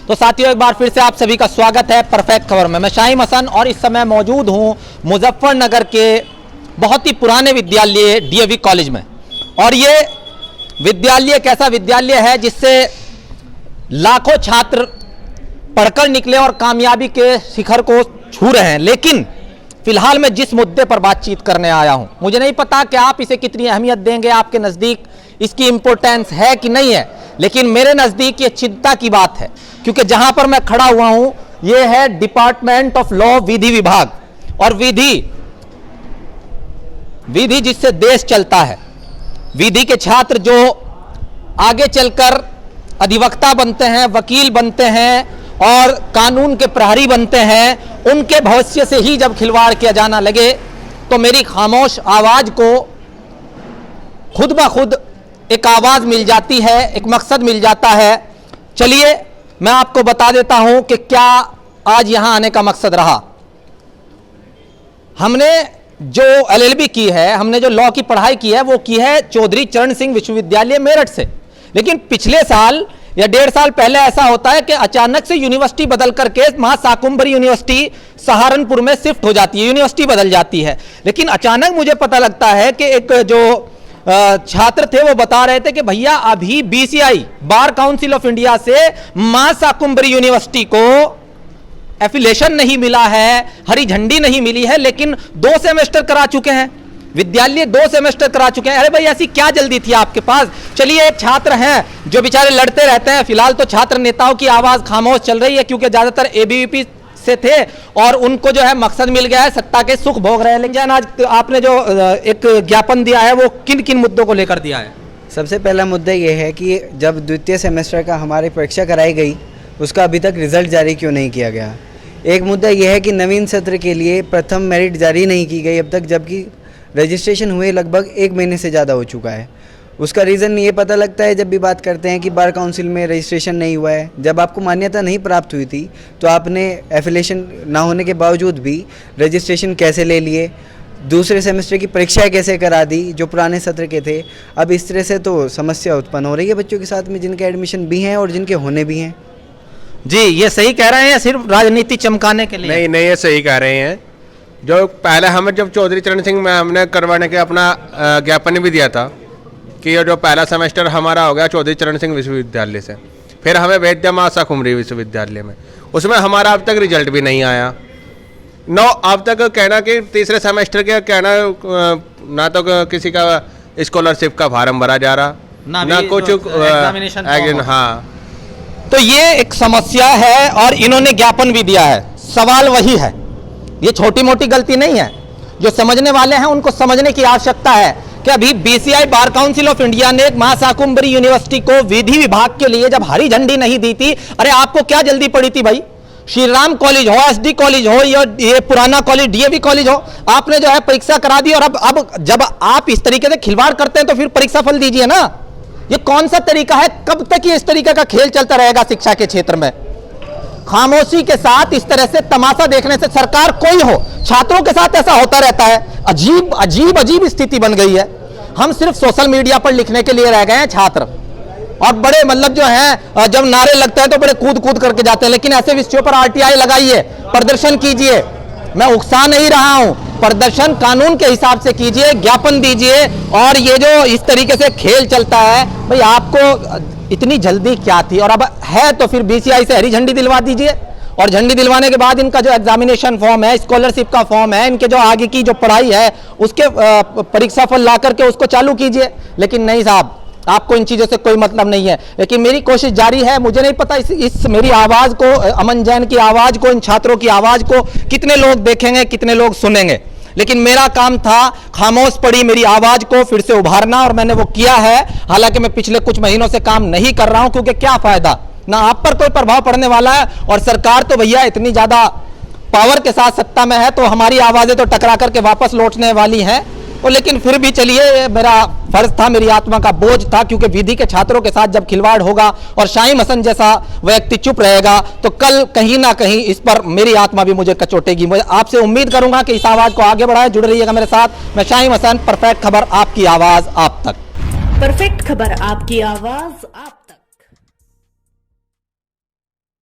तो साथियों, एक बार फिर से आप सभी का स्वागत है परफेक्ट खबर में। मैं शाहिम हसन और इस समय मौजूद हूं मुजफ्फरनगर के बहुत ही पुराने विद्यालय डीएवी कॉलेज में। और ये विद्यालय एक ऐसा विद्यालय है जिससे लाखों छात्र पढ़कर निकले और कामयाबी के शिखर को छू रहे हैं। लेकिन फिलहाल मैं जिस मुद्दे पर बातचीत करने आया हूं, मुझे नहीं पता कि आप इसे कितनी अहमियत देंगे, आपके नज़दीक इसकी इंपॉर्टेंस है कि नहीं है, लेकिन मेरे नज़दीक ये चिंता की बात है। क्योंकि जहां पर मैं खड़ा हुआ हूं ये है डिपार्टमेंट ऑफ लॉ, विधि विभाग। और विधि जिससे देश चलता है, विधि के छात्र जो आगे चलकर अधिवक्ता बनते हैं, वकील बनते हैं और कानून के प्रहरी बनते हैं, उनके भविष्य से ही जब खिलवाड़ किया जाना लगे तो मेरी खामोश आवाज को खुद ब खुद एक आवाज मिल जाती है, एक मकसद मिल जाता है। चलिए मैं आपको बता देता हूं कि क्या आज यहां आने का मकसद रहा। हमने जो एलएलबी की है, हमने जो लॉ की पढ़ाई की है, वो की है चौधरी चरण सिंह विश्वविद्यालय मेरठ से। लेकिन पिछले साल या 1.5 साल पहले ऐसा होता है कि अचानक से यूनिवर्सिटी बदल करके महाशाकुंभरी यूनिवर्सिटी सहारनपुर में शिफ्ट हो जाती है, यूनिवर्सिटी बदल जाती है। लेकिन अचानक मुझे पता लगता है कि एक जो छात्र थे वो बता रहे थे कि भैया अभी BCI bar council of India से महाशाकुंभरी यूनिवर्सिटी को एफिलिएशन नहीं मिला है, हरी झंडी नहीं मिली है, लेकिन 2 सेमेस्टर करा चुके हैं, विद्यालय 2 सेमेस्टर करा चुके हैं। अरे भाई ऐसी क्या जल्दी थी आपके पास? चलिए, एक छात्र हैं जो बेचारे लड़ते रहते हैं। फिलहाल तो छात्र नेताओं की आवाज खामोश चल रही है क्योंकि ज्यादातर एबीवीपी से थे और उनको जो है मकसद मिल गया है, सत्ता के सुख भोग रहे हैं। लेकिन आज आपने जो एक ज्ञापन दिया है वो किन किन मुद्दों को लेकर दिया है? सबसे पहला मुद्दा ये है कि जब द्वितीय सेमेस्टर का हमारी परीक्षा कराई गई उसका अभी तक रिजल्ट जारी क्यों नहीं किया गया। एक मुद्दा यह है कि नवीन सत्र के लिए प्रथम मेरिट जारी नहीं की गई अब तक, जबकि रजिस्ट्रेशन हुए लगभग 1 महीने से ज़्यादा हो चुका है। उसका रीज़न ये पता लगता है जब भी बात करते हैं कि बार काउंसिल में रजिस्ट्रेशन नहीं हुआ है। जब आपको मान्यता नहीं प्राप्त हुई थी तो आपने एफिलिएशन ना होने के बावजूद भी रजिस्ट्रेशन कैसे ले लिए, दूसरे सेमेस्टर की परीक्षाएं कैसे करा दी जो पुराने सत्र के थे। अब इस तरह से तो समस्या उत्पन्न हो रही है बच्चों के साथ में, जिनके एडमिशन भी हैं और जिनके होने भी हैं। जी, ये सही कह रहे हैं, सिर्फ राजनीति चमकाने के लिए? नहीं, ये सही कह रहे हैं। जो पहले हमें जब चौधरी चरण सिंह में हमने करवाने के अपना ज्ञापन भी दिया था कि ये जो पहला सेमेस्टर हमारा हो गया चौधरी चरण सिंह विश्वविद्यालय से, फिर हमें भेज दिया महाशाकुंभरी विश्वविद्यालय में, उसमें हमारा अब तक रिजल्ट भी नहीं आया। अब तक कहना कि तीसरे सेमेस्टर के कहना ना तो किसी का स्कॉलरशिप का फार्म भरा जा रहा ना कुछ एग्जामिनेशन। हाँ, तो ये एक समस्या है और इन्होंने ज्ञापन भी दिया है। सवाल वही है, ये छोटी मोटी गलती नहीं है। जो समझने वाले हैं उनको समझने की आवश्यकता है कि अभी BCI bar council of India ने महाशाकुंभरी यूनिवर्सिटी को विधि विभाग के लिए जब हरी झंडी नहीं दी थी, अरे आपको क्या जल्दी पड़ी थी भाई? श्री राम कॉलेज हो, एसडी कॉलेज हो या ये पुराना कॉलेज डीएवी कॉलेज हो, आपने जो है परीक्षा करा दी। और अब जब आप इस तरीके से खिलवाड़ करते हैं तो फिर परीक्षा फल दीजिए ना। ये कौन सा तरीका है? कब तक ये इस तरीके का खेल चलता रहेगा शिक्षा के क्षेत्र में? खामोशी के साथ इस तरह से तमाशा देखने से सरकार कोई हो, छात्रों के साथ ऐसा होता रहता है। अजीब स्थिति बन गई है। हम सिर्फ सोशल मीडिया पर लिखने के लिए रह गए हैं छात्र, और बड़े मतलब जो है जब नारे लगते हैं तो बड़े कूद करके जाते हैं। लेकिन ऐसे विषयों पर आरटीआई लगाइए, प्रदर्शन कीजिए। मैं उकसा नहीं रहा हूं, प्रदर्शन कानून के हिसाब से कीजिए, ज्ञापन दीजिए। और ये जो इस तरीके से खेल चलता है, भाई आपको इतनी जल्दी क्या थी? और अब है तो फिर बीसीआई से हरी झंडी दिलवा दीजिए, और झंडी दिलवाने के बाद इनका जो एग्जामिनेशन फॉर्म है, स्कॉलरशिप का फॉर्म है, इनके जो आगे की जो पढ़ाई है उसके परीक्षा फल ला करके उसको चालू कीजिए। लेकिन नहीं साहब, आपको इन चीज़ों से कोई मतलब नहीं है। लेकिन मेरी कोशिश जारी है। मुझे नहीं पता इस मेरी आवाज़ को, अमन जैन की आवाज़ को, इन छात्रों की आवाज़ को कितने लोग देखेंगे, कितने लोग सुनेंगे। लेकिन मेरा काम था खामोश पड़ी मेरी आवाज़ को फिर से उभारना, और मैंने वो किया है। हालांकि मैं पिछले कुछ महीनों से काम नहीं कर रहा हूं क्योंकि क्या फ़ायदा, ना आप पर कोई प्रभाव पड़ने वाला है। और सरकार तो भैया इतनी ज़्यादा पावर के साथ सत्ता में है तो हमारी आवाज़ें तो टकरा करके वापस लौटने वाली हैं। और लेकिन फिर भी चलिए, मेरा फर्ज था, मेरी आत्मा का बोझ था, क्योंकि विधि के छात्रों के साथ जब खिलवाड़ होगा और शाहिम हसन जैसा व्यक्ति चुप रहेगा तो कल कहीं ना कहीं इस पर मेरी आत्मा भी मुझे कचोटेगी। मैं आपसे उम्मीद करूंगा कि इस आवाज को आगे बढ़ाएं। जुड़ रहिएगा मेरे साथ। मैं शाहिम हसन, परफेक्ट खबर, आपकी आवाज आप तक। परफेक्ट खबर, आपकी आवाज आप